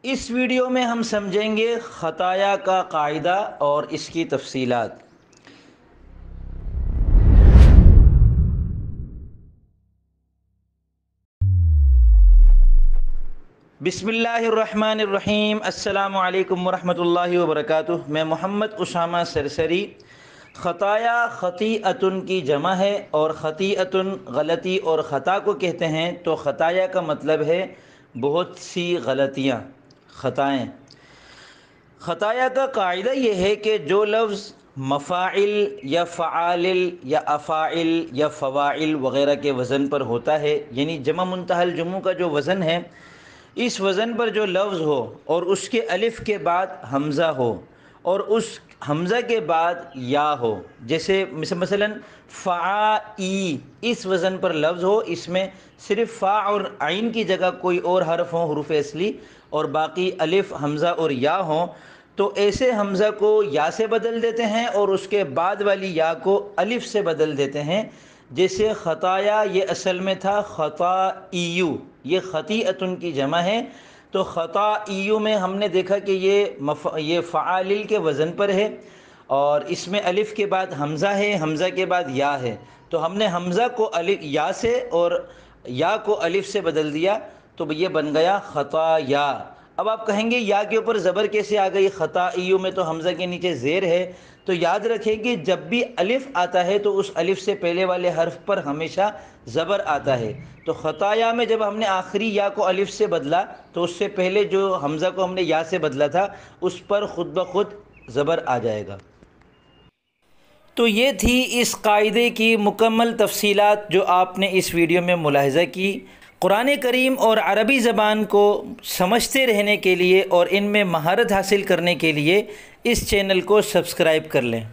اس video میں ہم سمجھیں گے خطایا کا قاعدہ اور اس کی تفصیلات۔ بسم اللہ الرحمن الرحیم۔ السلام علیکم ورحمۃ اللہ وبرکاتہ۔ میں محمد اسامہ سرسری۔ خطایا خطیئتن کی جمع ہے اور خطیئتن غلطی اور خطا کو کہتے ہیں، تو خطایا کا مطلب ہے بہت سی غلطیاں، خطائیں۔ خطایا کا قاعدہ یہ ہے کہ جو لفظ مفاعل یا فعالل یا افاعل یا فواعل وغیرہ کے وزن پر ہوتا ہے، یعنی جمع منتہی الجموع کا جو وزن ہے، اس وزن پر جو لفظ ہو اور اس کے الف کے بعد حمزہ ہو اور اس حمزہ کے بعد یا ہو، جیسے مثلا فعائی، اس وزن پر لفظ ہو، اس میں صرف فا اور عین کی جگہ کوئی اور حرف ہو، حروف اصلی، اور باقی الف حمزہ اور یا ہوں، تو ایسے حمزہ کو یا سے بدل دیتے ہیں اور اس کے بعد والی یا کو الف سے بدل دیتے ہیں۔ جیسے خطایا، یہ اصل میں تھا خطائیو، یہ خطیئتن کی جمع ہے، تو خطائیو میں ہم نے دیکھا کہ یہ فعالل کے وزن پر ہے اور اس میں الف کے بعد حمزہ ہے، حمزہ کے بعد یا ہے، تو ہم نے حمزہ کو یا سے اور یا کو الف سے بدل دیا، تو یہ بن گیا خطایا۔ اب آپ کہیں گے یا کے اوپر زبر کیسے آ گئی؟ خطائیو میں تو حمزہ کے نیچے زیر ہے، تو یاد رکھیں کہ جب بھی الف آتا ہے تو اس الف سے پہلے والے حرف پر ہمیشہ زبر آتا ہے، تو خطایا میں جب ہم نے آخری یا کو الف سے بدلا تو اس سے پہلے جو حمزہ کو ہم نے یا سے بدلا تھا اس پر خود بخود زبر آ جائے گا۔ تو یہ تھی اس قاعدے کی مکمل تفصیلات جو آپ نے اس ویڈیو میں ملاحظہ کی۔ قرآن کریم اور عربی زبان کو سمجھتے رہنے کے لیے اور ان میں مہارت حاصل کرنے کے لیے اس چینل کو سبسکرائب کر لیں۔